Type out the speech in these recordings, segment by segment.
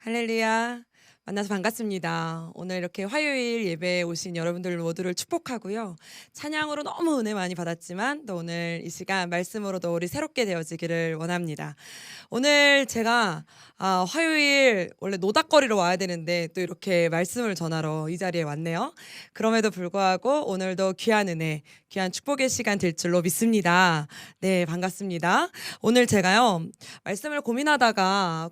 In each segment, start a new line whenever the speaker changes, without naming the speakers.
할렐루야. 만나서 반갑습니다. 오늘 이렇게 화요일 예배에 오신 여러분들 모두를 축복하고요. 찬양으로 너무 은혜 많이 받았지만 또 오늘 이 시간 말씀으로도 우리 새롭게 되어지기를 원합니다. 오늘 제가 화요일 원래 노닥거리러 와야 되는데 또 이렇게 말씀을 전하러 이 자리에 왔네요. 그럼에도 불구하고 오늘도 귀한 은혜, 귀한 축복의 시간 될 줄로 믿습니다. 네, 반갑습니다. 오늘 제가요, 말씀을 고민하다가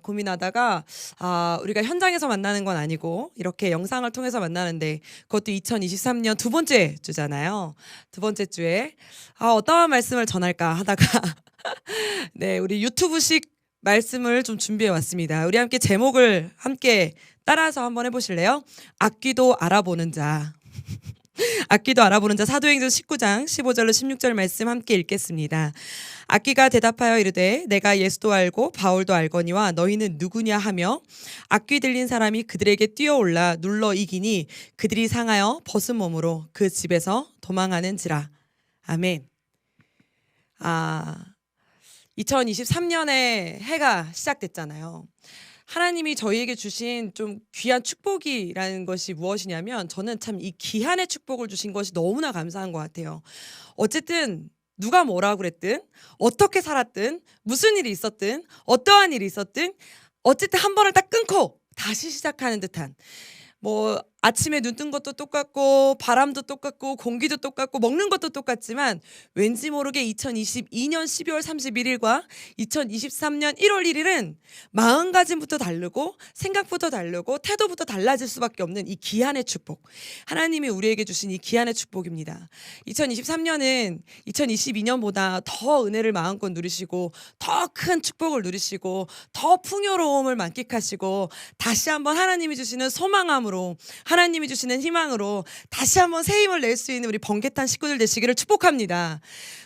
우리가 현장에서 만나는 건 아니고 이렇게 영상을 통해서 만나는데 그것도 2023년 두 번째 주잖아요. 두 번째 주에 어떠한 말씀을 전할까 하다가 네, 우리 유튜브식 말씀을 좀 준비해 왔습니다. 우리 함께 제목을 함께 따라서 한번 해보실래요? 악귀도 알아보는 자. 악귀도 알아보는 자. 사도행전 19장 15절로 16절 말씀 함께 읽겠습니다. 악귀가 대답하여 이르되 내가 예수도 알고 바울도 알거니와 너희는 누구냐 하며 악귀 들린 사람이 그들에게 뛰어올라 눌러 이기니 그들이 상하여 벗은 몸으로 그 집에서 도망하는지라. 아멘. 2023년에 해가 시작됐잖아요. 하나님이 저희에게 주신 좀 귀한 축복이라는 것이 무엇이냐면 저는 참 이 기한의 축복을 주신 것이 너무나 감사한 것 같아요. 어쨌든 누가 뭐라고 그랬든 어떻게 살았든 무슨 일이 있었든 어떠한 일이 있었든 어쨌든 한 번을 딱 끊고 다시 시작하는 듯한, 뭐 아침에 눈 뜬 것도 똑같고 바람도 똑같고 공기도 똑같고 먹는 것도 똑같지만 왠지 모르게 2022년 12월 31일과 2023년 1월 1일은 마음가짐부터 다르고 생각부터 다르고 태도부터 달라질 수밖에 없는 이 기한의 축복, 하나님이 우리에게 주신 이 기한의 축복입니다. 2023년은 2022년보다 더 은혜를 마음껏 누리시고 더 큰 축복을 누리시고 더 풍요로움을 만끽하시고 다시 한번 하나님이 주시는 소망함으로, 하나님이 주시는 희망으로 다시 한번 새 힘을 낼 수 있는 우리 번개탄 식구들 되시기를 축복합니다.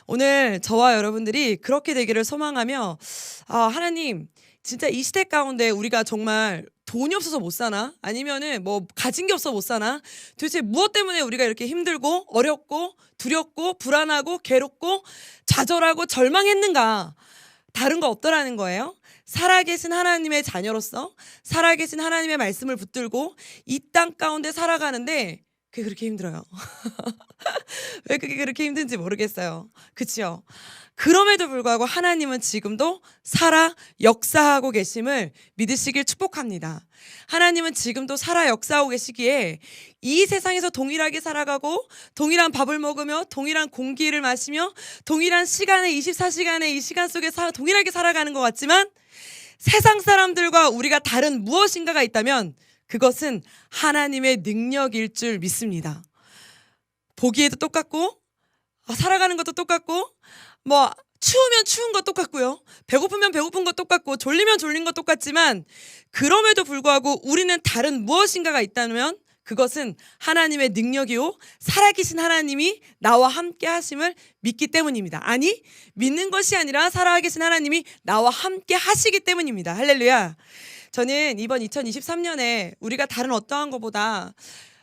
오늘 저와 여러분들이 그렇게 되기를 소망하며, 하나님 진짜 이 시대 가운데 우리가 정말 돈이 없어서 못 사나? 아니면은 뭐 가진 게 없어 못 사나? 도대체 무엇 때문에 우리가 이렇게 힘들고 어렵고 두렵고 불안하고 괴롭고 좌절하고 절망했는가? 다른 거 없더라는 거예요. 살아계신 하나님의 자녀로서 살아계신 하나님의 말씀을 붙들고 이 땅 가운데 살아가는데 그게 그렇게 힘들어요. 왜 그게 그렇게 힘든지 모르겠어요. 그치요? 그럼에도 불구하고 하나님은 지금도 살아 역사하고 계심을 믿으시길 축복합니다. 하나님은 지금도 살아 역사하고 계시기에 이 세상에서 동일하게 살아가고 동일한 밥을 먹으며 동일한 공기를 마시며 동일한 시간에 24시간의 이 시간 속에 동일하게 살아가는 것 같지만 세상 사람들과 우리가 다른 무엇인가가 있다면 그것은 하나님의 능력일 줄 믿습니다. 보기에도 똑같고 살아가는 것도 똑같고 뭐 추우면 추운 것 똑같고요. 배고프면 배고픈 것 똑같고 졸리면 졸린 것 똑같지만 그럼에도 불구하고 우리는 다른 무엇인가가 있다면 그것은 하나님의 능력이요 살아계신 하나님이 나와 함께 하심을 믿기 때문입니다. 아니, 믿는 것이 아니라 살아계신 하나님이 나와 함께 하시기 때문입니다. 할렐루야. 저는 이번 2023년에 우리가 다른 어떠한 것보다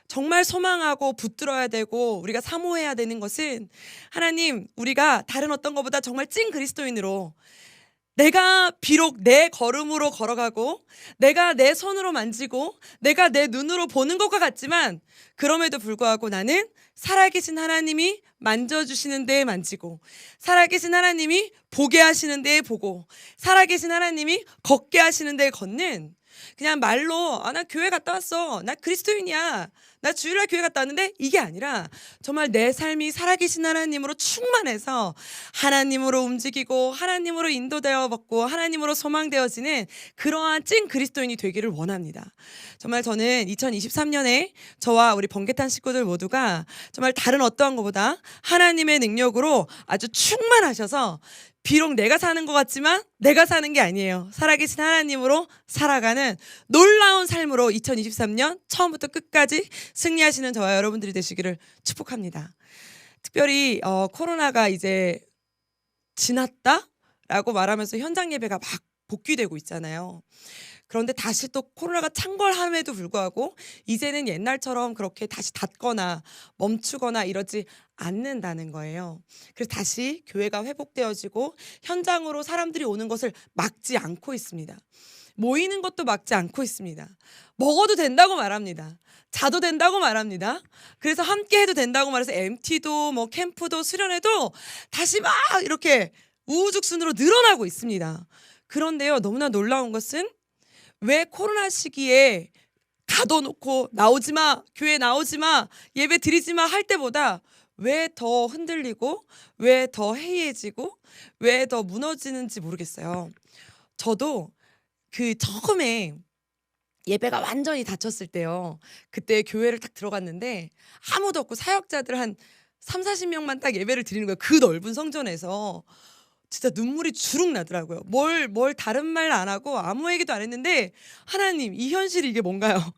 정말 소망하고 붙들어야 되고 우리가 사모해야 되는 것은, 하나님, 우리가 다른 어떤 것보다 정말 찐 그리스도인으로 내가 비록 내 걸음으로 걸어가고 내가 내 손으로 만지고 내가 내 눈으로 보는 것과 같지만 그럼에도 불구하고 나는 살아계신 하나님이 만져주시는 데에 만지고 살아계신 하나님이 보게 하시는 데에 보고 살아계신 하나님이 걷게 하시는 데에 걷는, 그냥 말로 나 교회 갔다 왔어, 나 그리스도인이야, 나 주일날 교회 갔다 왔는데, 이게 아니라 정말 내 삶이 살아계신 하나님으로 충만해서 하나님으로 움직이고 하나님으로 인도되어 받고 하나님으로 소망되어지는 그러한 찐 그리스도인이 되기를 원합니다. 정말 저는 2023년에 저와 우리 번개탄 식구들 모두가 정말 다른 어떠한 것보다 하나님의 능력으로 아주 충만하셔서 비록 내가 사는 것 같지만 내가 사는 게 아니에요. 살아계신 하나님으로 살아가는 놀라운 삶으로 2023년 처음부터 끝까지 승리하시는 저와 여러분들이 되시기를 축복합니다. 특별히 코로나가 이제 지났다라고 말하면서 현장 예배가 막 복귀되고 있잖아요. 그런데 다시 또 코로나가 창궐함에도 불구하고 이제는 옛날처럼 그렇게 다시 닫거나 멈추거나 이러지 않는다는 거예요. 그래서 다시 교회가 회복되어지고 현장으로 사람들이 오는 것을 막지 않고 있습니다. 모이는 것도 막지 않고 있습니다. 먹어도 된다고 말합니다. 자도 된다고 말합니다. 그래서 함께 해도 된다고 말해서 MT도 뭐 캠프도 수련회도 다시 막 이렇게 우후죽순으로 늘어나고 있습니다. 그런데요, 너무나 놀라운 것은 왜 코로나 시기에 가둬놓고 나오지 마, 교회 나오지 마, 예배 드리지 마 할 때보다 왜 더 흔들리고 왜 더 해이해지고 왜 더 무너지는지 모르겠어요. 저도 그 처음에 예배가 완전히 닫혔을 때요. 그때 교회를 딱 들어갔는데 아무도 없고 사역자들 한 30-40명만 딱 예배를 드리는 거예요. 그 넓은 성전에서. 진짜 눈물이 주룩 나더라고요. 뭘 다른 말 안 하고 아무 얘기도 안 했는데 하나님, 이 현실이 이게 뭔가요?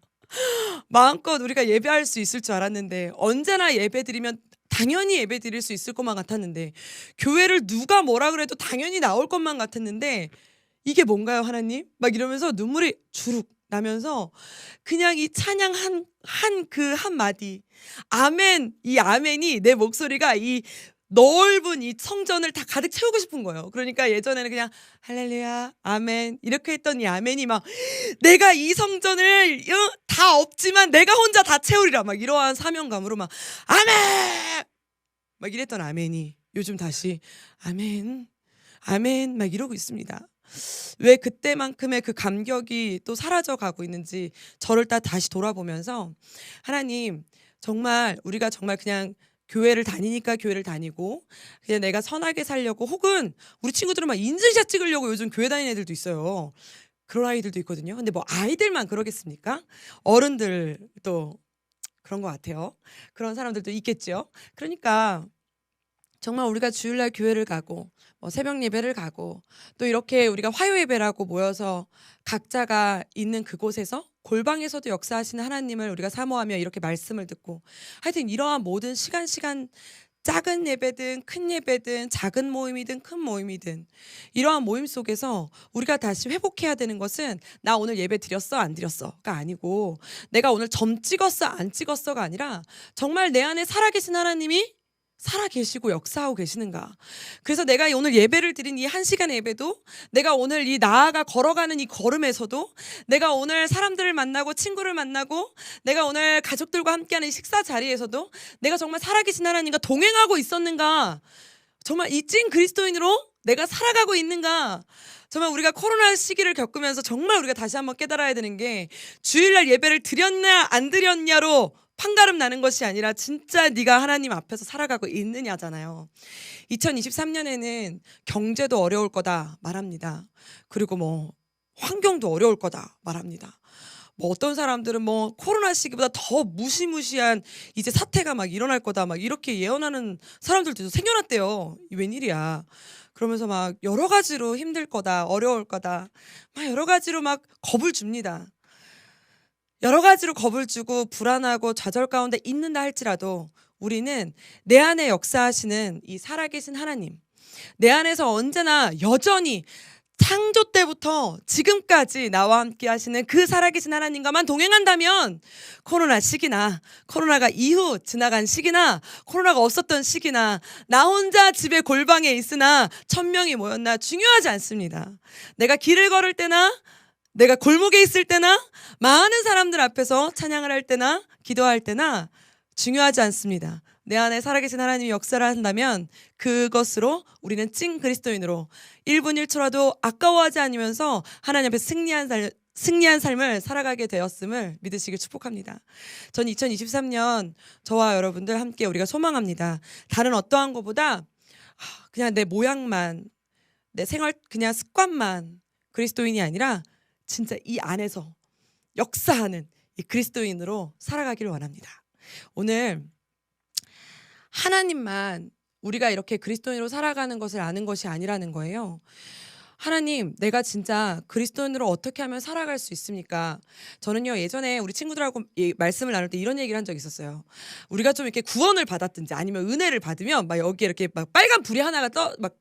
마음껏 우리가 예배할 수 있을 줄 알았는데 언제나 예배 드리면 당연히 예배 드릴 수 있을 것만 같았는데 교회를 누가 뭐라 그래도 당연히 나올 것만 같았는데 이게 뭔가요, 하나님? 막 이러면서 눈물이 주룩 나면서 그냥 이 찬양 그 한마디 아멘, 이 아멘이 내 목소리가 이 넓은 이 성전을 다 가득 채우고 싶은 거예요. 그러니까 예전에는 그냥 할렐루야 아멘 이렇게 했던 이 아멘이 막 내가 이 성전을 다 없지만 내가 혼자 다 채우리라 막 이러한 사명감으로 막 아멘 막 이랬던 아멘이 요즘 다시 아멘 아멘 막 이러고 있습니다. 왜 그때만큼의 그 감격이 또 사라져 가고 있는지 저를 다시 돌아보면서 하나님, 정말 우리가 정말 그냥 교회를 다니니까 교회를 다니고 그냥 내가 선하게 살려고 혹은 우리 친구들은 막 인증샷 찍으려고 요즘 교회 다니는 애들도 있어요. 그런 아이들도 있거든요. 근데 뭐 아이들만 그러겠습니까? 어른들도 그런 것 같아요. 그런 사람들도 있겠죠. 그러니까 정말 우리가 주일날 교회를 가고 뭐 새벽 예배를 가고 또 이렇게 우리가 화요 예배라고 모여서 각자가 있는 그곳에서 골방에서도 역사하시는 하나님을 우리가 사모하며 이렇게 말씀을 듣고 하여튼 이러한 모든 시간 작은 예배든 큰 예배든 작은 모임이든 큰 모임이든 이러한 모임 속에서 우리가 다시 회복해야 되는 것은 나 오늘 예배 드렸어 안 드렸어가 아니고 내가 오늘 점 찍었어 안 찍었어가 아니라 정말 내 안에 살아계신 하나님이 살아계시고 역사하고 계시는가. 그래서 내가 오늘 예배를 드린 이 1시간의 예배도 내가 오늘 이 나아가 걸어가는 이 걸음에서도 내가 오늘 사람들을 만나고 친구를 만나고 내가 오늘 가족들과 함께하는 이 식사 자리에서도 내가 정말 살아계신 하나님과 동행하고 있었는가. 정말 이 찐 그리스도인으로 내가 살아가고 있는가. 정말 우리가 코로나 시기를 겪으면서 정말 우리가 다시 한번 깨달아야 되는 게 주일날 예배를 드렸냐 안 드렸냐로 판가름 나는 것이 아니라 진짜 네가 하나님 앞에서 살아가고 있느냐잖아요. 2023년에는 경제도 어려울 거다 말합니다. 그리고 뭐 환경도 어려울 거다 말합니다. 뭐 어떤 사람들은 뭐 코로나 시기보다 더 무시무시한 이제 사태가 막 일어날 거다 막 이렇게 예언하는 사람들도 생겨났대요. 웬일이야. 그러면서 막 여러 가지로 힘들 거다, 어려울 거다, 막 여러 가지로 막 겁을 줍니다. 여러 가지로 겁을 주고 불안하고 좌절 가운데 있는다 할지라도 우리는 내 안에 역사하시는 이 살아계신 하나님, 내 안에서 언제나 여전히 창조 때부터 지금까지 나와 함께 하시는 그 살아계신 하나님과만 동행한다면 코로나 시기나 코로나가 이후 지나간 시기나 코로나가 없었던 시기나 나 혼자 집에 골방에 있으나 1000명이 모였나 중요하지 않습니다. 내가 길을 걸을 때나 내가 골목에 있을 때나 많은 사람들 앞에서 찬양을 할 때나 기도할 때나 중요하지 않습니다. 내 안에 살아계신 하나님이 역사를 한다면 그것으로 우리는 찐 그리스도인으로 1분 1초라도 아까워하지 않으면서 하나님 앞에 승리한 삶을 살아가게 되었음을 믿으시길 축복합니다. 전 2023년 저와 여러분들 함께 우리가 소망합니다. 다른 어떠한 것보다 그냥 내 모양만 내 생활 그냥 습관만 그리스도인이 아니라 진짜 이 안에서 역사하는 이 그리스도인으로 살아가기를 원합니다. 오늘 하나님만 우리가 이렇게 그리스도인으로 살아가는 것을 아는 것이 아니라는 거예요. 하나님, 내가 진짜 그리스도인으로 어떻게 하면 살아갈 수 있습니까? 저는요, 예전에 우리 친구들하고 말씀을 나눌 때 이런 얘기를 한 적이 있었어요. 우리가 좀 이렇게 구원을 받았든지 아니면 은혜를 받으면 막 여기에 이렇게 막 빨간 불이 하나가 막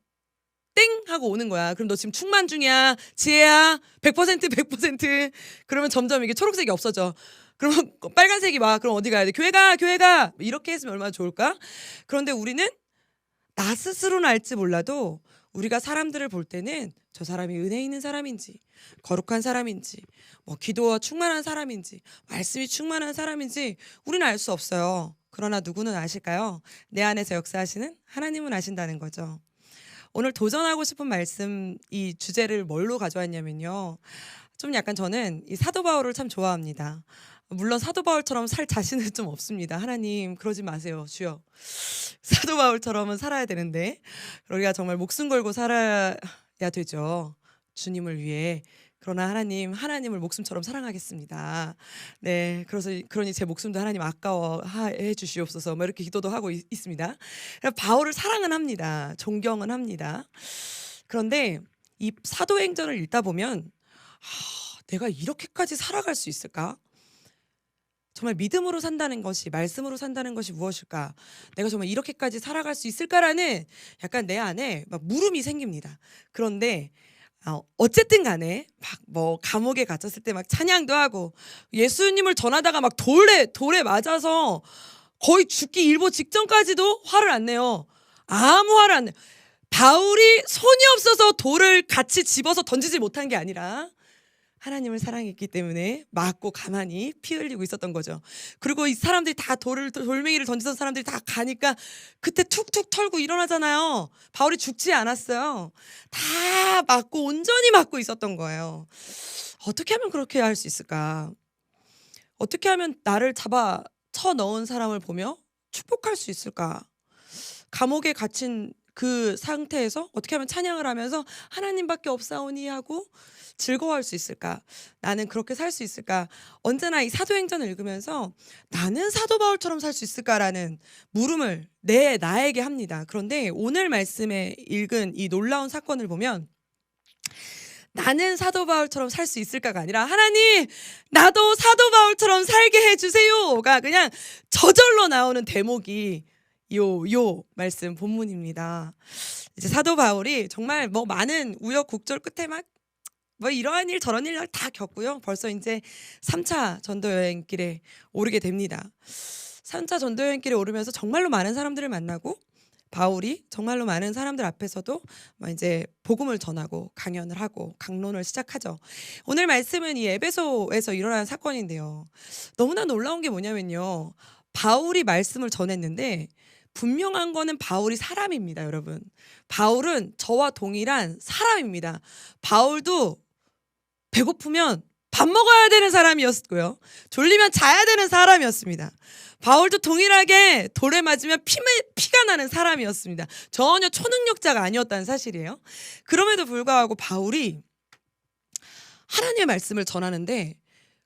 땡 하고 오는 거야. 그럼 너 지금 충만 중이야. 지혜야. 100%. 그러면 점점 이게 초록색이 없어져. 그러면 빨간색이 와. 그럼 어디 가야 돼? 교회 가. 이렇게 했으면 얼마나 좋을까? 그런데 우리는 나 스스로는 알지 몰라도 우리가 사람들을 볼 때는 저 사람이 은혜 있는 사람인지, 거룩한 사람인지, 뭐 기도와 충만한 사람인지, 말씀이 충만한 사람인지 우리는 알 수 없어요. 그러나 누구는 아실까요? 내 안에서 역사하시는 하나님은 아신다는 거죠. 오늘 도전하고 싶은 말씀, 이 주제를 뭘로 가져왔냐면요. 좀 약간 저는 이 사도 바울을 참 좋아합니다. 물론 사도 바울처럼 살 자신은 좀 없습니다. 하나님 그러지 마세요, 주여. 사도 바울처럼은 살아야 되는데 우리가 정말 목숨 걸고 살아야 되죠. 주님을 위해. 그러나 하나님을 목숨처럼 사랑하겠습니다. 네, 그러니 제 목숨도 하나님 아까워해 주시옵소서. 뭐 이렇게 기도도 하고 있습니다. 바울을 사랑은 합니다. 존경은 합니다. 그런데 이 사도행전을 읽다 보면 내가 이렇게까지 살아갈 수 있을까? 정말 믿음으로 산다는 것이, 말씀으로 산다는 것이 무엇일까? 내가 정말 이렇게까지 살아갈 수 있을까라는 약간 내 안에 막 물음이 생깁니다. 그런데 어쨌든 간에 막 뭐 감옥에 갇혔을 때 막 찬양도 하고 예수님을 전하다가 막 돌에 맞아서 거의 죽기 일보 직전까지도 화를 안 내요. 아무 화를 안 내요. 바울이 손이 없어서 돌을 같이 집어서 던지지 못한 게 아니라 하나님을 사랑했기 때문에 맞고 가만히 피 흘리고 있었던 거죠. 그리고 이 사람들이 다 돌멩이를 던지던 사람들이 다 가니까 그때 툭툭 털고 일어나잖아요. 바울이 죽지 않았어요. 다 맞고 온전히 맞고 있었던 거예요. 어떻게 하면 그렇게 할 수 있을까? 어떻게 하면 나를 잡아 쳐 넣은 사람을 보며 축복할 수 있을까? 감옥에 갇힌 그 상태에서 어떻게 하면 찬양을 하면서 하나님밖에 없사오니 하고 즐거워할 수 있을까? 나는 그렇게 살 수 있을까? 언제나 이 사도행전을 읽으면서 나는 사도 바울처럼 살 수 있을까라는 물음을 나에게 합니다. 그런데 오늘 말씀에 읽은 이 놀라운 사건을 보면 나는 사도 바울처럼 살 수 있을까가 아니라 하나님 나도 사도 바울처럼 살게 해주세요가 그냥 저절로 나오는 대목이 요 말씀 본문입니다. 이제 사도 바울이 정말 뭐 많은 우여곡절 끝에 막 뭐 이러한 일 저런 일 다 겪고요. 벌써 이제 3차 전도 여행길에 오르게 됩니다. 3차 전도 여행길에 오르면서 정말로 많은 사람들을 만나고 바울이 정말로 많은 사람들 앞에서도 이제 복음을 전하고 강연을 하고 강론을 시작하죠. 오늘 말씀은 이 에베소에서 일어난 사건인데요. 너무나 놀라운 게 뭐냐면요. 바울이 말씀을 전했는데 분명한 거는 바울이 사람입니다, 여러분. 바울은 저와 동일한 사람입니다. 바울도 배고프면 밥 먹어야 되는 사람이었고요. 졸리면 자야 되는 사람이었습니다. 바울도 동일하게 돌에 맞으면 피가 나는 사람이었습니다. 전혀 초능력자가 아니었다는 사실이에요. 그럼에도 불구하고 바울이 하나님의 말씀을 전하는데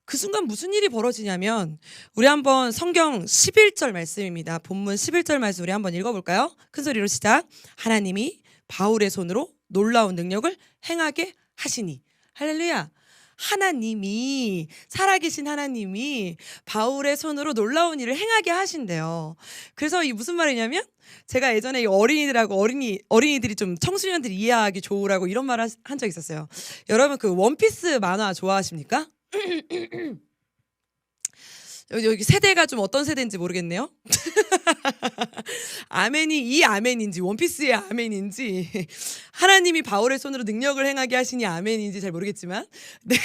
그 순간 무슨 일이 벌어지냐면 우리 한번 성경 11절 말씀입니다. 본문 11절 말씀 우리 한번 읽어볼까요? 큰 소리로 시작. 하나님이 바울의 손으로 놀라운 능력을 행하게 하시니. 할렐루야. 하나님이 살아계신 하나님이 바울의 손으로 놀라운 일을 행하게 하신대요. 그래서 이 무슨 말이냐면 제가 예전에 이 어린이들이 좀 청소년들이 이해하기 좋으라고 이런 말을 한 적 있었어요. 여러분 그 원피스 만화 좋아하십니까? 여기 세대가 좀 어떤 세대인지 모르겠네요. 아멘이 이 아멘인지 원피스의 아멘인지 하나님이 바울의 손으로 능력을 행하게 하시니 아멘인지 잘 모르겠지만 네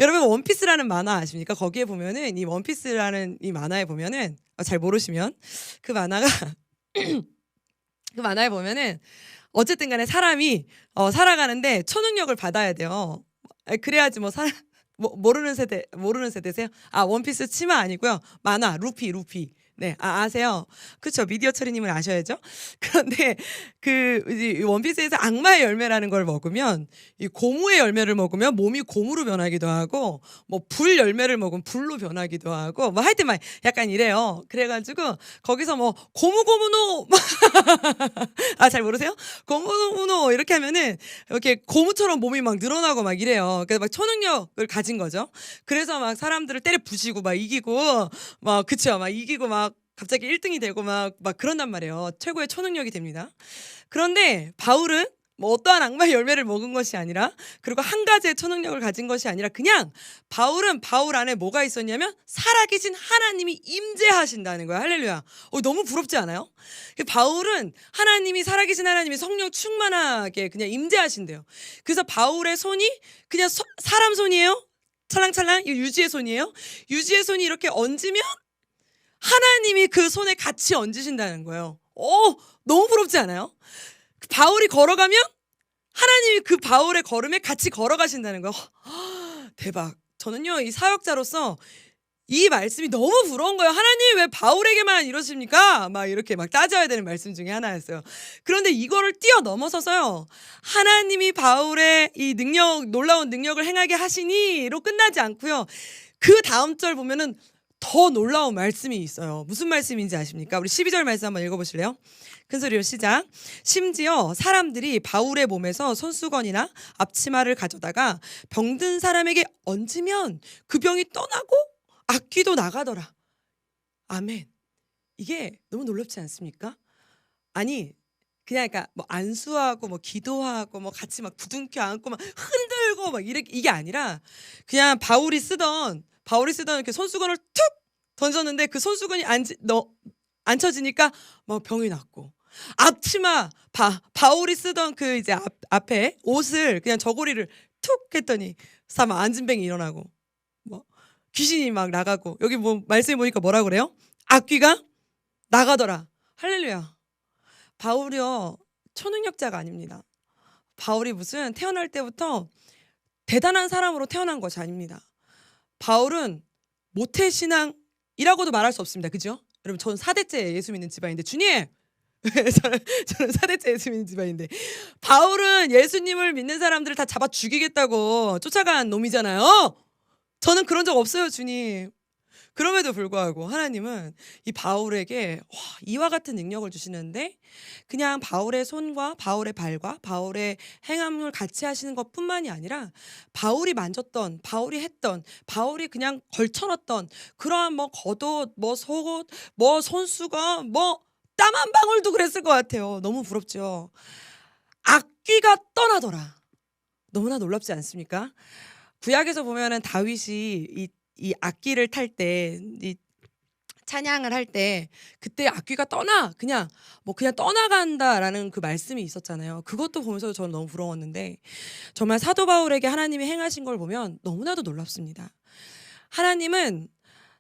여러분 원피스라는 만화 아십니까? 거기에 보면은 이 원피스라는 이 만화에 보면은 잘 모르시면 그 만화가 그 만화에 보면은 어쨌든 간에 사람이 살아가는데 초능력을 받아야 돼요. 그래야지 모르는 세대세요? 원피스 치마 아니고요. 만화 루피. 네, 아세요? 그렇죠. 미디어 처리님은 아셔야죠. 그런데 이 원피스에서 악마의 열매라는 걸 먹으면 이 고무의 열매를 먹으면 몸이 고무로 변하기도 하고 뭐 불 열매를 먹으면 불로 변하기도 하고 뭐 하여튼 막 약간 이래요. 그래가지고 거기서 뭐 고무노 잘 모르세요? 고무노 이렇게 하면은 이렇게 고무처럼 몸이 막 늘어나고 막 이래요. 그래서 막 초능력을 가진 거죠. 그래서 막 사람들을 때려 부시고 막 이기고 막 그쵸 막 이기고 막 갑자기 1등이 되고 막 그런단 말이에요. 최고의 초능력이 됩니다. 그런데 바울은 뭐 어떠한 악마의 열매를 먹은 것이 아니라, 그리고 한 가지의 초능력을 가진 것이 아니라, 그냥 바울은 바울 안에 뭐가 있었냐면 살아계신 하나님이 임재하신다는 거야. 할렐루야. 너무 부럽지 않아요? 바울은 하나님이, 살아계신 하나님이 성령 충만하게 그냥 임재하신대요. 그래서 바울의 손이 그냥 사람 손이에요? 찰랑찰랑? 이거 유지의 손이에요? 유지의 손이 이렇게 얹으면 하나님이 그 손에 같이 얹으신다는 거예요. 너무 부럽지 않아요? 바울이 걸어가면 하나님이 그 바울의 걸음에 같이 걸어가신다는 거예요. 대박. 저는요, 이 사역자로서 이 말씀이 너무 부러운 거예요. 하나님 왜 바울에게만 이러십니까? 막 이렇게 막 따져야 되는 말씀 중에 하나였어요. 그런데 이거를 뛰어넘어서서요, 하나님이 바울의 이 능력, 놀라운 능력을 행하게 하시니로 끝나지 않고요, 그 다음 절 보면은 더 놀라운 말씀이 있어요. 무슨 말씀인지 아십니까? 우리 12절 말씀 한번 읽어보실래요? 큰 소리로 시작. 심지어 사람들이 바울의 몸에서 손수건이나 앞치마를 가져다가 병든 사람에게 얹으면 그 병이 떠나고 악귀도 나가더라. 아멘. 이게 너무 놀랍지 않습니까? 아니, 그냥 그러니까 뭐 안수하고 뭐 기도하고 뭐 같이 막 부둥켜 안고 막 흔들고 막 이게 아니라, 그냥 바울이 쓰던 이렇게 손수건을 툭 던졌는데 그 손수건이 안 쳐지니까 막 병이 났고, 앞치마 바울이 쓰던 그 이제 앞에 옷을 그냥 저고리를 툭 했더니 막 안진뱅이 일어나고, 뭐 귀신이 막 나가고, 여기 뭐 말씀해 보니까 뭐라 그래요? 악귀가 나가더라. 할렐루야. 바울이요, 초능력자가 아닙니다. 바울이 무슨 태어날 때부터 대단한 사람으로 태어난 것이 아닙니다. 바울은 모태신앙이라고도 말할 수 없습니다. 그죠? 여러분, 저는 4대째 예수 믿는 집안인데, 주님! 저는 4대째 예수 믿는 집안인데, 바울은 예수님을 믿는 사람들을 다 잡아 죽이겠다고 쫓아간 놈이잖아요. 저는 그런 적 없어요, 주님. 그럼에도 불구하고 하나님은 이 바울에게 이와 같은 능력을 주시는데, 그냥 바울의 손과 바울의 발과 바울의 행함을 같이 하시는 것뿐만이 아니라, 바울이 만졌던, 바울이 했던, 바울이 그냥 걸쳐놨던 그러한 뭐 겉옷, 뭐 속옷, 뭐 손수건, 뭐 땀 한 방울도 그랬을 것 같아요. 너무 부럽죠. 악귀가 떠나더라. 너무나 놀랍지 않습니까? 구약에서 보면은 다윗이 이 악기를 탈 때, 이 찬양을 할 때, 그때 악귀가 그냥 떠나간다라는 그 말씀이 있었잖아요. 그것도 보면서 저는 너무 부러웠는데, 정말 사도 바울에게 하나님이 행하신 걸 보면 너무나도 놀랍습니다. 하나님은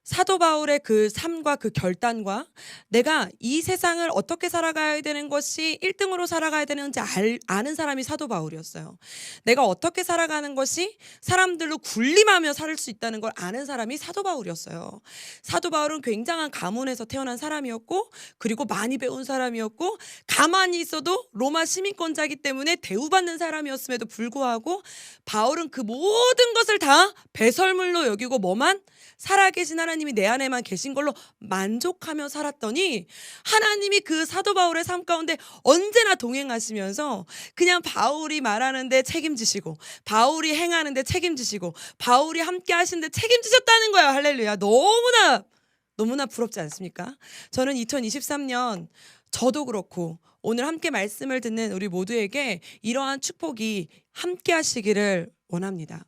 사도 바울의 그 삶과 그 결단과, 내가 이 세상을 어떻게 살아가야 되는 것이 1등으로 살아가야 되는지 아는 사람이 사도 바울이었어요. 내가 어떻게 살아가는 것이 사람들로 군림하며 살 수 있다는 걸 아는 사람이 사도 바울이었어요. 사도 바울은 굉장한 가문에서 태어난 사람이었고, 그리고 많이 배운 사람이었고, 가만히 있어도 로마 시민권자이기 때문에 대우받는 사람이었음에도 불구하고, 바울은 그 모든 것을 다 배설물로 여기고 뭐만? 살아계신 하나님이 내 안에만 계신 걸로 만족하며 살았더니, 하나님이 그 사도 바울의 삶 가운데 언제나 동행하시면서 그냥 바울이 말하는데 책임지시고, 바울이 행하는데 책임지시고, 바울이 함께 하시는데 책임지셨다는 거야. 할렐루야. 너무나 부럽지 않습니까? 저는 2023년 저도 그렇고 오늘 함께 말씀을 듣는 우리 모두에게 이러한 축복이 함께 하시기를 원합니다.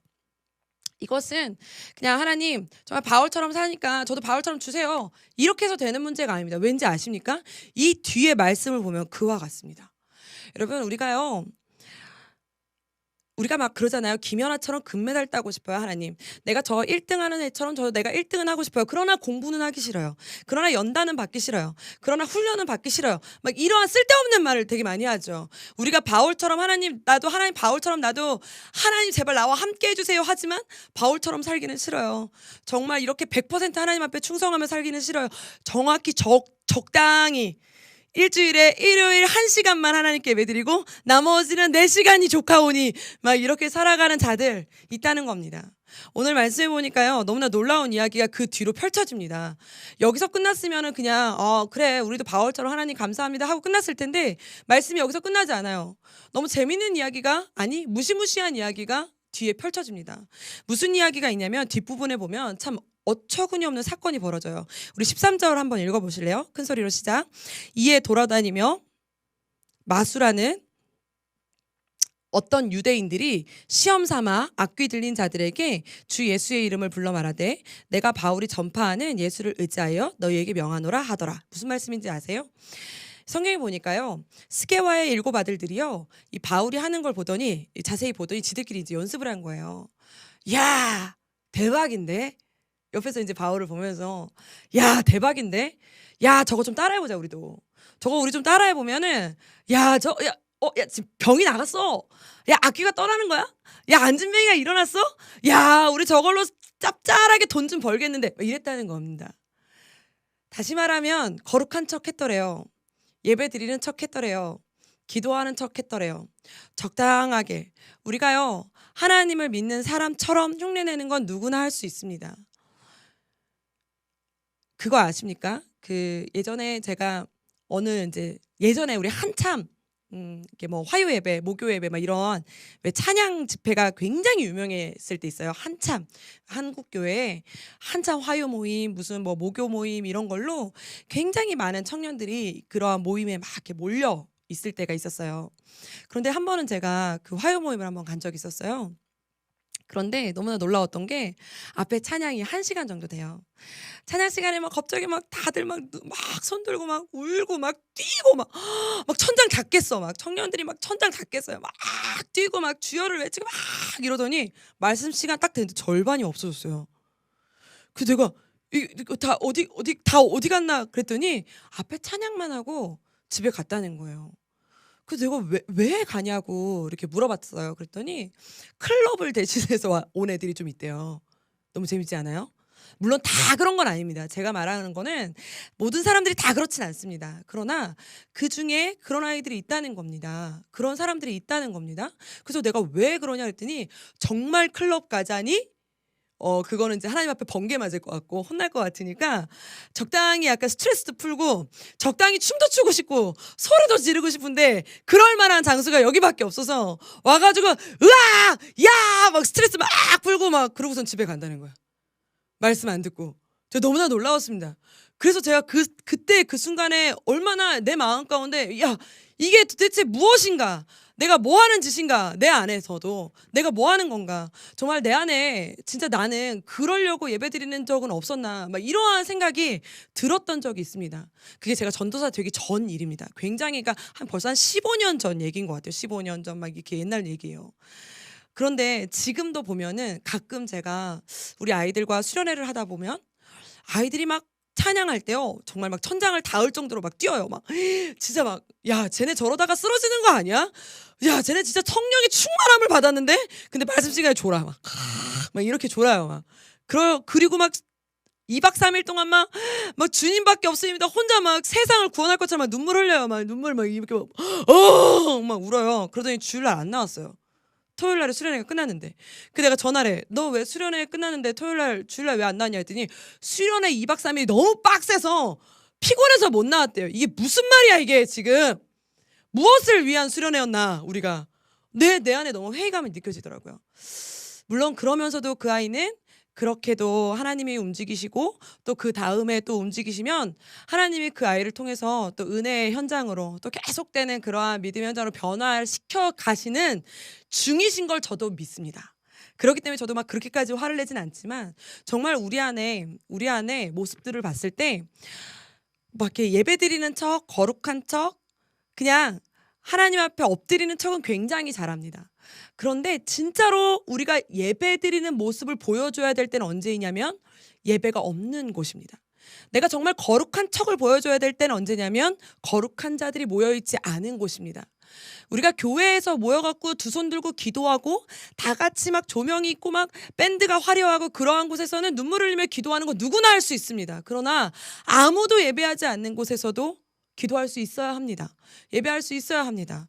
이것은 그냥 하나님 정말 바울처럼 사니까 저도 바울처럼 주세요, 이렇게 해서 되는 문제가 아닙니다. 왠지 아십니까? 이 뒤에 말씀을 보면 그와 같습니다. 여러분, 우리가 막 그러잖아요. 김연아처럼 금메달 따고 싶어요. 하나님, 내가 저 1등 하는 애처럼 내가 1등은 하고 싶어요. 그러나 공부는 하기 싫어요. 그러나 연단은 받기 싫어요. 그러나 훈련은 받기 싫어요. 막 이러한 쓸데없는 말을 되게 많이 하죠. 우리가 바울처럼 하나님 바울처럼 나도 하나님 제발 나와 함께 해주세요 하지만 바울처럼 살기는 싫어요. 정말 이렇게 100% 하나님 앞에 충성하며 살기는 싫어요. 정확히 적당히 일주일에 일요일 1시간만 하나님께 예배드리고 나머지는 4시간이 조카오니 막 이렇게 살아가는 자들 있다는 겁니다. 오늘 말씀해 보니까요, 너무나 놀라운 이야기가 그 뒤로 펼쳐집니다. 여기서 끝났으면은 그냥 그래 우리도 바울처럼 하나님 감사합니다 하고 끝났을 텐데, 말씀이 여기서 끝나지 않아요. 너무 재밌는 이야기가, 아니 무시무시한 이야기가 뒤에 펼쳐집니다. 무슨 이야기가 있냐면, 뒷부분에 보면 참 어처구니 없는 사건이 벌어져요. 우리 13절 한번 읽어보실래요? 큰 소리로 시작. 이에 돌아다니며 마수라는 어떤 유대인들이 시험 삼아 악귀 들린 자들에게 주 예수의 이름을 불러 말하되 내가 바울이 전파하는 예수를 의지하여 너희에게 명하노라 하더라. 무슨 말씀인지 아세요? 성경에 보니까요, 스게와의 7 아들들이요, 이 바울이 하는 걸 보더니 자세히 보더니 지들끼리 이제 연습을 한 거예요. 야, 대박인데? 옆에서 이제 바울을 보면서 야, 대박인데? 야, 저거 좀 따라해보자 우리도. 저거 우리 좀 따라해보면은 야, 지금 병이 나갔어. 야, 악귀가 떠나는 거야? 야, 안진뱅이가 일어났어? 야, 우리 저걸로 짭짤하게 돈 좀 벌겠는데. 이랬다는 겁니다. 다시 말하면 거룩한 척 했더래요. 예배 드리는 척 했더래요. 기도하는 척 했더래요. 적당하게. 우리가요, 하나님을 믿는 사람처럼 흉내내는 건 누구나 할 수 있습니다. 그거 아십니까? 예전에 제가 예전에 우리 한참 이렇게 뭐 화요 예배, 목요 예배 막 이런 왜 찬양 집회가 굉장히 유명했을 때 있어요. 한참 한국 교회에 한참 화요 모임, 무슨 뭐 목요 모임 이런 걸로 굉장히 많은 청년들이 그러한 모임에 막 이렇게 몰려 있을 때가 있었어요. 그런데 한 번은 제가 그 화요 모임을 한번 간 적이 있었어요. 그런데 너무나 놀라웠던 게 앞에 찬양이 1시간 정도 돼요. 찬양 시간에 막 갑자기 막 다들 막 손들고 막 울고 막 뛰고 막 천장 닿겠어. 막 청년들이 막 천장 닿겠어요. 막 뛰고 막 주여를 외치고 막 이러더니 말씀 시간 딱 됐는데 절반이 없어졌어요. 그 내가 이거 다 어디 갔나 그랬더니 앞에 찬양만 하고 집에 갔다는 거예요. 그래서 내가 왜 가냐고 이렇게 물어봤어요. 그랬더니 클럽을 대신해서 온 애들이 좀 있대요. 너무 재밌지 않아요? 물론 다 그런 건 아닙니다. 제가 말하는 거는 모든 사람들이 다 그렇진 않습니다. 그러나 그중에 그런 아이들이 있다는 겁니다. 그런 사람들이 있다는 겁니다. 그래서 내가 왜 그러냐 그랬더니 정말 클럽 가자니 그거는 이제 하나님 앞에 번개 맞을 것 같고 혼날 것 같으니까 적당히 약간 스트레스도 풀고 적당히 춤도 추고 싶고 소리도 지르고 싶은데 그럴 만한 장소가 여기밖에 없어서 와가지고 으아! 야! 막 스트레스 막 풀고 막 그러고선 집에 간다는 거야. 말씀 안 듣고. 제가 너무나 놀라웠습니다. 그래서 제가 그때 그 순간에 얼마나 내 마음 가운데 야, 이게 도대체 무엇인가? 내가 뭐 하는 짓인가? 내 안에서도 내가 뭐 하는 건가? 정말 내 안에 진짜 나는 그러려고 예배드리는 적은 없었나? 막 이러한 생각이 들었던 적이 있습니다. 그게 제가 전도사 되기 전 일입니다. 굉장히 그러니까 벌써 한 15년 전 얘기인 것 같아요. 15년 전 막 이렇게 옛날 얘기예요. 그런데 지금도 보면은 가끔 제가 우리 아이들과 수련회를 하다 보면 아이들이 막 찬양할 때요, 정말 막 천장을 닿을 정도로 막 뛰어요. 막 진짜 막 야, 쟤네 저러다가 쓰러지는 거 아니야? 야, 쟤네 진짜 성령의 충만함을 받았는데 근데 말씀 시간에 졸아 막 이렇게 졸아요. 막 그리고 막 2박 3일 동안 막 주님밖에 없습니다. 혼자 막 세상을 구원할 것처럼 막 눈물 흘려요. 막 눈물 막 이렇게 막 울어요. 그러더니 주일날 안 나왔어요. 토요일 날에 수련회가 끝났는데. 내가 전화를 해. 너 왜 수련회 끝났는데 주일날 왜 안 나왔냐 했더니 수련회 2박 3일이 너무 빡세서 피곤해서 못 나왔대요. 이게 무슨 말이야 이게 지금. 무엇을 위한 수련회였나 우리가. 내 안에 너무 회의감이 느껴지더라고요. 물론 그러면서도 그 아이는 그렇게도 하나님이 움직이시고 또 그 다음에 또 움직이시면 하나님이 그 아이를 통해서 또 은혜의 현장으로 또 계속되는 그러한 믿음의 현장으로 변화시켜 가시는 중이신 걸 저도 믿습니다. 그렇기 때문에 저도 막 그렇게까지 화를 내진 않지만 정말 우리 안에 모습들을 봤을 때 막 이렇게 예배드리는 척, 거룩한 척, 그냥 하나님 앞에 엎드리는 척은 굉장히 잘합니다. 그런데 진짜로 우리가 예배드리는 모습을 보여줘야 될 때는 언제이냐면 예배가 없는 곳입니다. 내가 정말 거룩한 척을 보여줘야 될 때는 언제냐면 거룩한 자들이 모여있지 않은 곳입니다. 우리가 교회에서 모여갖고 두 손 들고 기도하고 다 같이 막 조명이 있고 막 밴드가 화려하고 그러한 곳에서는 눈물 흘리며 기도하는 거 누구나 할 수 있습니다. 그러나 아무도 예배하지 않는 곳에서도 기도할 수 있어야 합니다. 예배할 수 있어야 합니다.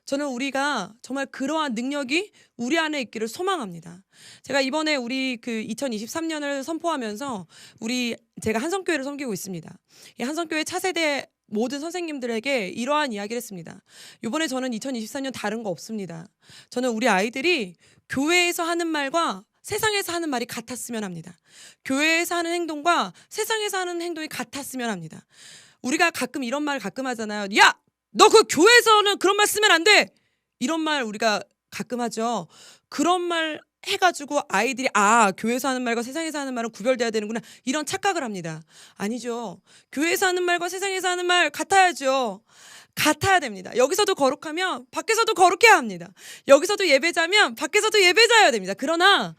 저는 우리가 정말 그러한 능력이 우리 안에 있기를 소망합니다. 제가 이번에 우리 2023년을 선포하면서 제가 한성교회를 섬기고 있습니다. 이 한성교회 차세대 모든 선생님들에게 이러한 이야기를 했습니다. 이번에 저는 2024년 다른 거 없습니다. 저는 우리 아이들이 교회에서 하는 말과 세상에서 하는 말이 같았으면 합니다. 교회에서 하는 행동과 세상에서 하는 행동이 같았으면 합니다. 우리가 가끔 이런 말 가끔 하잖아요. 야! 너 그 교회에서는 그런 말 쓰면 안 돼! 이런 말 우리가 가끔 하죠. 그런 말 해 가지고 아이들이 교회에서 하는 말과 세상에서 하는 말은 구별돼야 되는구나.' 이런 착각을 합니다. 아니죠. 교회에서 하는 말과 세상에서 하는 말 같아야죠. 같아야 됩니다. 여기서도 거룩하면 밖에서도 거룩해야 합니다. 여기서도 예배자면 밖에서도 예배자여야 됩니다. 그러나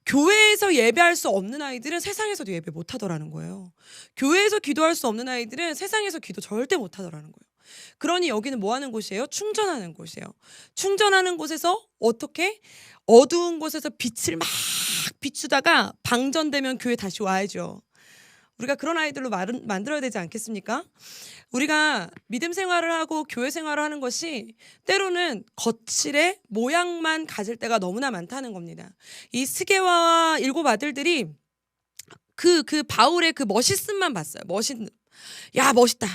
교회에서 예배할 수 없는 아이들은 세상에서도 예배 못 하더라는 거예요. 교회에서 기도할 수 없는 아이들은 세상에서 기도 절대 못 하더라는 거예요. 그러니 여기는 뭐 하는 곳이에요? 충전하는 곳이에요. 충전하는 곳에서 어떻게? 어두운 곳에서 빛을 막 비추다가 방전되면 교회 다시 와야죠. 우리가 그런 아이들로 만들어야 되지 않겠습니까? 우리가 믿음 생활을 하고 교회 생활을 하는 것이 때로는 거칠의 모양만 가질 때가 너무나 많다는 겁니다. 이 스게와와 일곱 아들들이 그 바울의 그 멋있음만 봤어요. 야 멋있다.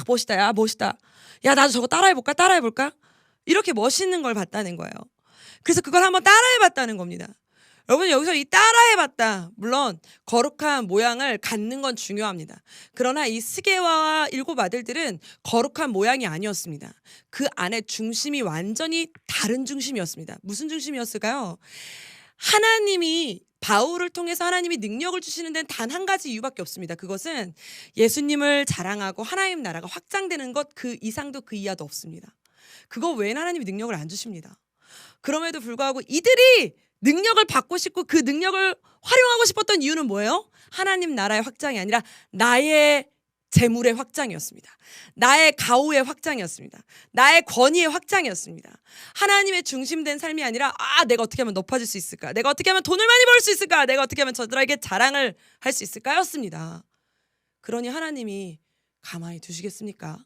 멋있다. 야 멋있다. 야 나도 저거 따라해볼까? 이렇게 멋있는 걸 봤다는 거예요. 그래서 그걸 한번 따라해봤다는 겁니다. 여러분 여기서 이 따라해봤다. 물론 거룩한 모양을 갖는 건 중요합니다. 그러나 이 스게와와 일곱 아들들은 거룩한 모양이 아니었습니다. 그 안에 중심이 완전히 다른 중심이었습니다. 무슨 중심이었을까요? 하나님이 바울을 통해서 하나님이 능력을 주시는 데는 단 한 가지 이유밖에 없습니다. 그것은 예수님을 자랑하고 하나님 나라가 확장되는 것 그 이상도 그 이하도 없습니다. 그거 외에는 하나님이 능력을 안 주십니다. 그럼에도 불구하고 이들이 능력을 받고 싶고 그 능력을 활용하고 싶었던 이유는 뭐예요? 하나님 나라의 확장이 아니라 나의 재물의 확장이었습니다. 나의 가호의 확장이었습니다. 나의 권위의 확장이었습니다. 하나님의 중심된 삶이 아니라 내가 어떻게 하면 높아질 수 있을까? 내가 어떻게 하면 돈을 많이 벌 수 있을까? 내가 어떻게 하면 저들에게 자랑을 할 수 있을까? 였습니다. 그러니 하나님이 가만히 두시겠습니까?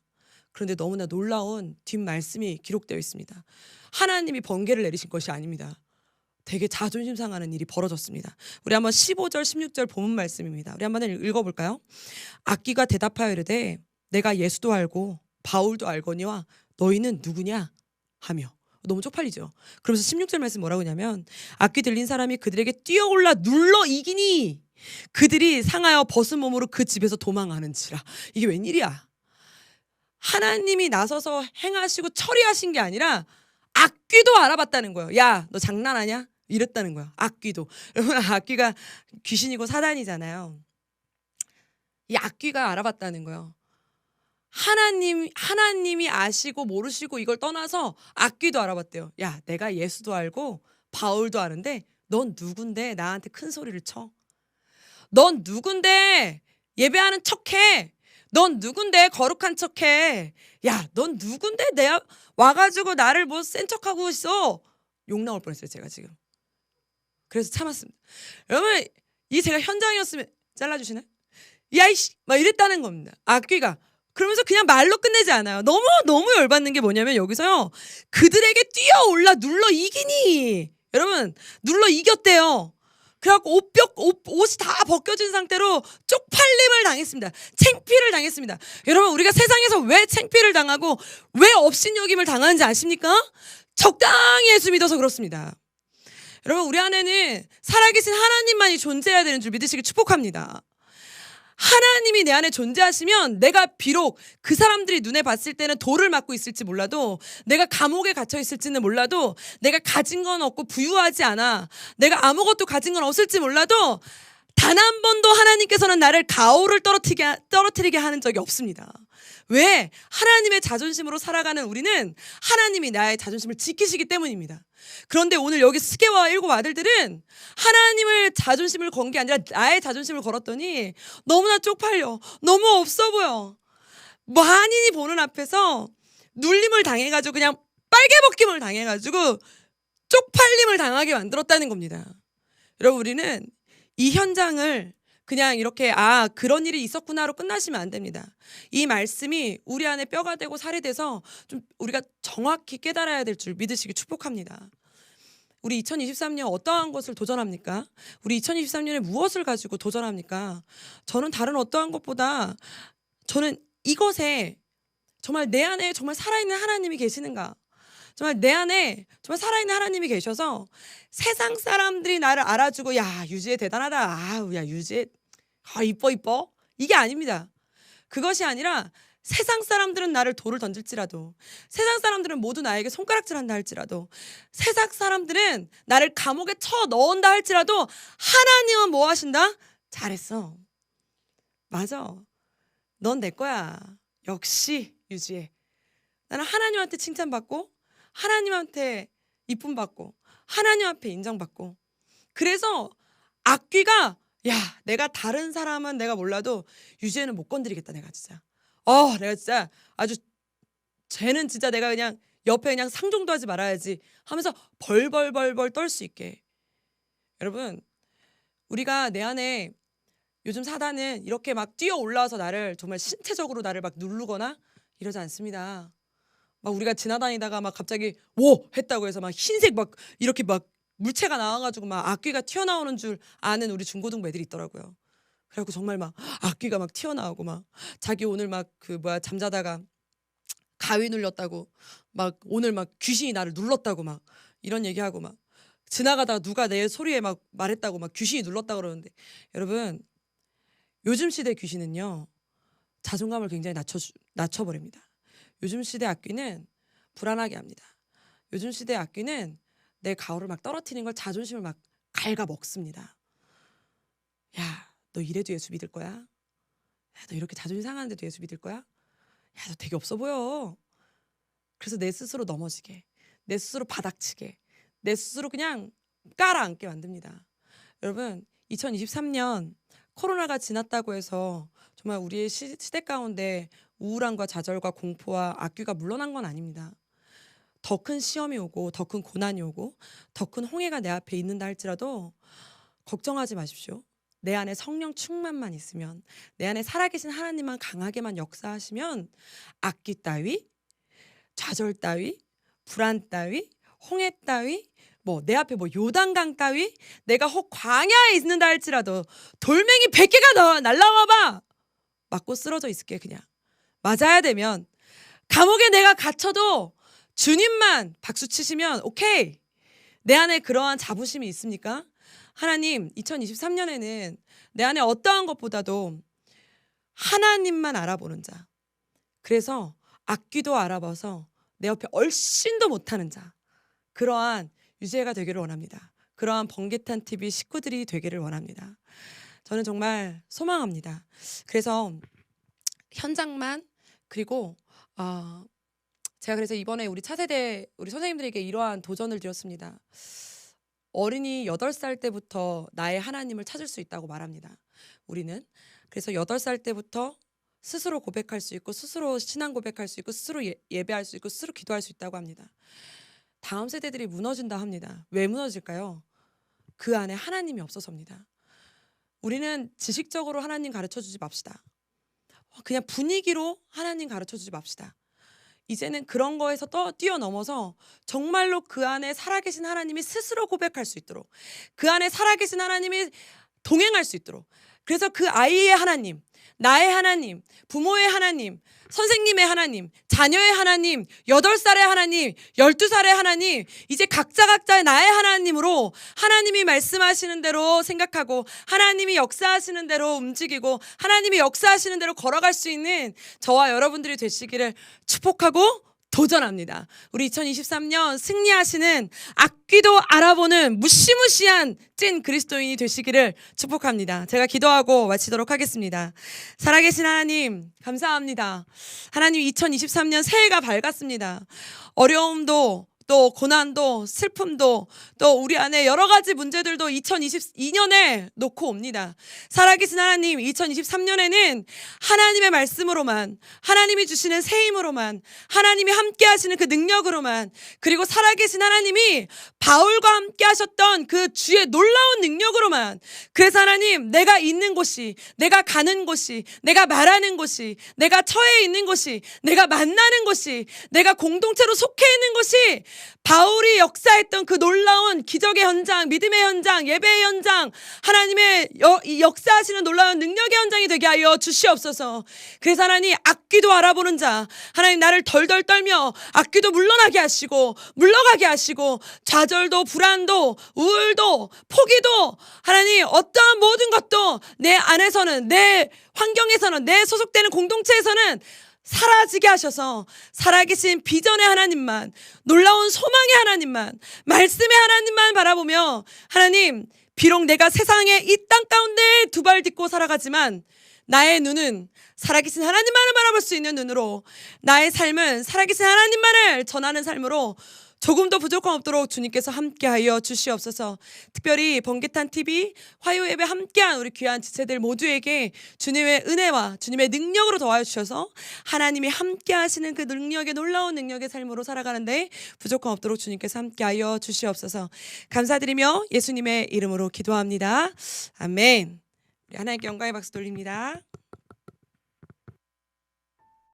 그런데 너무나 놀라운 뒷말씀이 기록되어 있습니다. 하나님이 번개를 내리신 것이 아닙니다. 되게 자존심 상하는 일이 벌어졌습니다. 우리 한번 15절 16절 본문 말씀입니다. 우리 한번 읽어볼까요? 악귀가 대답하여 이르되 내가 예수도 알고 바울도 알거니와 너희는 누구냐 하며. 너무 쪽팔리죠. 그러면서 16절 말씀 뭐라고 하냐면 악귀 들린 사람이 그들에게 뛰어올라 눌러 이기니 그들이 상하여 벗은 몸으로 그 집에서 도망하는지라. 이게 웬일이야? 하나님이 나서서 행하시고 처리하신 게 아니라 악귀도 알아봤다는 거예요. 야, 너 장난하냐? 이랬다는 거야. 악귀도. 여러분 악귀가 귀신이고 사단이잖아요. 이 악귀가 알아봤다는 거예요. 하나님이 아시고 모르시고 이걸 떠나서 악귀도 알아봤대요. 야, 내가 예수도 알고 바울도 아는데 넌 누군데 나한테 큰 소리를 쳐? 넌 누군데 예배하는 척해? 넌 누군데 거룩한 척해? 야, 넌 누군데 내가 와가지고 나를 뭐 센 척하고 있어? 욕 나올 뻔했어요 제가 지금. 그래서 참았습니다. 여러분 이 제가 현장이었으면 잘라주시나요? 야이씨 막 이랬다는 겁니다. 악귀가. 그러면서 그냥 말로 끝내지 않아요. 너무 열받는 게 뭐냐면 여기서요. 그들에게 뛰어올라 눌러 이기니. 여러분 눌러 이겼대요. 그래갖고 옷이 다 벗겨진 상태로 쪽팔림을 당했습니다. 창피를 당했습니다. 여러분 우리가 세상에서 왜 창피를 당하고 왜 업신여김을 당하는지 아십니까? 적당히 예수 믿어서 그렇습니다. 여러분 우리 안에는 살아계신 하나님만이 존재해야 되는 줄 믿으시길 축복합니다. 하나님이 내 안에 존재하시면 내가 비록 그 사람들이 눈에 봤을 때는 돌을 맞고 있을지 몰라도 내가 감옥에 gat혀 있을지는 몰라도 내가 가진 건 없고 부유하지 않아 내가 아무것도 가진 건 없을지 몰라도 단 한 번도 하나님께서는 나를 가오를 떨어뜨리게 하는 적이 없습니다. 왜? 하나님의 자존심으로 살아가는 우리는 하나님이 나의 자존심을 지키시기 때문입니다. 그런데 오늘 여기 스게와 일곱 아들들은 하나님을 자존심을 건 게 아니라 나의 자존심을 걸었더니 너무나 쪽팔려. 너무 없어 보여. 만인이 보는 앞에서 눌림을 당해가지고 그냥 빨개벗김을 당해가지고 쪽팔림을 당하게 만들었다는 겁니다. 여러분 우리는 이 현장을 그냥 이렇게 그런 일이 있었구나로 끝나시면 안 됩니다. 이 말씀이 우리 안에 뼈가 되고 살이 돼서 좀 우리가 정확히 깨달아야 될 줄 믿으시기 축복합니다. 우리 2023년 어떠한 것을 도전합니까? 우리 2023년에 무엇을 가지고 도전합니까? 저는 다른 어떠한 것보다 저는 이것에 정말 내 안에 정말 살아있는 하나님이 계시는가? 정말 내 안에 정말 살아있는 하나님이 계셔서 세상 사람들이 나를 알아주고 야 유지혜 대단하다. 야 유지혜 이뻐 이게 아닙니다. 그것이 아니라 세상 사람들은 나를 돌을 던질지라도, 세상 사람들은 모두 나에게 손가락질한다 할지라도, 세상 사람들은 나를 감옥에 쳐 넣은다 할지라도 하나님은 뭐 하신다? 잘했어. 맞아. 넌 내 거야. 역시 유지해. 나는 하나님한테 칭찬받고, 하나님한테 이쁨 받고, 하나님 앞에 인정받고. 그래서 악귀가, 야, 내가 다른 사람은 내가 몰라도 유지혜는 못 건드리겠다. 내가 진짜 내가 진짜 아주, 쟤는 진짜 내가 그냥 옆에 그냥 상종도 하지 말아야지 하면서 벌벌벌벌 떨 수 있게. 여러분, 우리가 내 안에, 요즘 사단은 이렇게 막 뛰어 올라와서 나를 정말 신체적으로 나를 막 누르거나 이러지 않습니다. 막 우리가 지나다니다가 막 갑자기 오 했다고 해서 막 흰색 막 이렇게 막 물체가 나와가지고 막 악귀가 튀어나오는 줄 아는 우리 중고등부 애들이 있더라고요. 그래갖고 정말 막 악귀가 막 튀어나오고, 막 자기 오늘 막 잠자다가 가위 눌렸다고, 막 오늘 막 귀신이 나를 눌렀다고 막 이런 얘기하고, 막 지나가다가 누가 내 소리에 막 말했다고 막 귀신이 눌렀다 그러는데, 여러분, 요즘 시대 귀신은요 자존감을 굉장히 낮춰버립니다. 요즘 시대 악귀는 불안하게 합니다. 요즘 시대 악귀는 내 가오를 막 떨어뜨리는 걸, 자존심을 막 갉아먹습니다. 야, 너 이래도 예수 믿을 거야? 야, 너 이렇게 자존심 상하는데도 예수 믿을 거야? 야, 너 되게 없어 보여. 그래서 내 스스로 넘어지게, 내 스스로 바닥치게, 내 스스로 그냥 깔아앉게 만듭니다. 여러분, 2023년 코로나가 지났다고 해서 정말 우리의 시대 가운데 우울함과 좌절과 공포와 악귀가 물러난 건 아닙니다. 더 큰 시험이 오고, 더 큰 고난이 오고, 더 큰 홍해가 내 앞에 있는다 할지라도 걱정하지 마십시오. 내 안에 성령 충만만 있으면, 내 안에 살아계신 하나님만 강하게만 역사하시면 악귀 따위, 좌절 따위, 불안 따위, 홍해 따위, 내 앞에 요단강 따위, 내가 혹 광야에 있는다 할지라도 돌멩이 100개가 날라와봐 맞고 쓰러져 있을게. 그냥 맞아야 되면, 감옥에 내가 갇혀도 주님만 박수 치시면 오케이. 내 안에 그러한 자부심이 있습니까? 하나님, 2023년에는 내 안에 어떠한 것보다도 하나님만 알아보는 자, 그래서 악귀도 알아봐서 내 옆에 얼씬도 못하는 자, 그러한 유지혜가 되기를 원합니다. 그러한 번개탄 TV 식구들이 되기를 원합니다. 저는 정말 소망합니다. 그래서 현장만, 그리고 제가 그래서 이번에 우리 차세대 우리 선생님들에게 이러한 도전을 드렸습니다. 어린이 8살 때부터 나의 하나님을 찾을 수 있다고 말합니다. 우리는 그래서 8살 때부터 스스로 고백할 수 있고, 스스로 신앙 고백할 수 있고, 스스로 예배할 수 있고, 스스로 기도할 수 있다고 합니다. 다음 세대들이 무너진다 합니다. 왜 무너질까요? 그 안에 하나님이 없어서입니다. 우리는 지식적으로 하나님 가르쳐주지 맙시다. 그냥 분위기로 하나님 가르쳐주지 맙시다. 이제는 그런 거에서 뛰어넘어서 정말로 그 안에 살아계신 하나님이 스스로 고백할 수 있도록, 그 안에 살아계신 하나님이 동행할 수 있도록, 그래서 그 아이의 하나님, 나의 하나님, 부모의 하나님, 선생님의 하나님, 자녀의 하나님, 8살의 하나님, 12살의 하나님, 이제 각자의 나의 하나님으로 하나님이 말씀하시는 대로 생각하고, 하나님이 역사하시는 대로 움직이고, 하나님이 역사하시는 대로 걸어갈 수 있는 저와 여러분들이 되시기를 축복하고 도전합니다. 우리 2023년 승리하시는, 악귀도 알아보는 무시무시한 찐 그리스도인이 되시기를 축복합니다. 제가 기도하고 마치도록 하겠습니다. 살아계신 하나님, 감사합니다. 하나님, 2023년 새해가 밝았습니다. 어려움도, 또 고난도, 슬픔도, 또 우리 안에 여러 가지 문제들도 2022년에 놓고 옵니다. 살아계신 하나님, 2023년에는 하나님의 말씀으로만, 하나님이 주시는 새 힘으로만, 하나님이 함께 하시는 그 능력으로만, 그리고 살아계신 하나님이 바울과 함께 하셨던 그 주의 놀라운 능력으로만, 그래서 하나님, 내가 있는 곳이, 내가 가는 곳이, 내가 말하는 곳이, 내가 처해 있는 곳이, 내가 만나는 곳이, 내가 공동체로 속해 있는 곳이 바울이 역사했던 그 놀라운 기적의 현장, 믿음의 현장, 예배의 현장, 하나님의 역사하시는 놀라운 능력의 현장이 되게 하여 주시옵소서. 그래서 하나님, 악귀도 알아보는 자, 하나님, 나를 덜덜 떨며 악귀도 물러나게 하시고, 물러가게 하시고, 좌절도, 불안도, 우울도, 포기도, 하나님, 어떠한 모든 것도 내 안에서는, 내 환경에서는, 내 소속되는 공동체에서는 사라지게 하셔서 살아계신 비전의 하나님만, 놀라운 소망의 하나님만, 말씀의 하나님만 바라보며, 하나님, 비록 내가 세상의 이 땅 가운데 두 발 딛고 살아가지만 나의 눈은 살아계신 하나님만을 바라볼 수 있는 눈으로, 나의 삶은 살아계신 하나님만을 전하는 삶으로 조금도 부족함 없도록 주님께서 함께하여 주시옵소서. 특별히 번개탄 TV 화요 예배 함께한 우리 귀한 지체들 모두에게 주님의 은혜와 주님의 능력으로 더하여 주셔서 하나님이 함께하시는 그 능력의, 놀라운 능력의 삶으로 살아가는데 부족함 없도록 주님께서 함께하여 주시옵소서. 감사드리며 예수님의 이름으로 기도합니다. 아멘. 우리 하나님께 영광의 박수 돌립니다.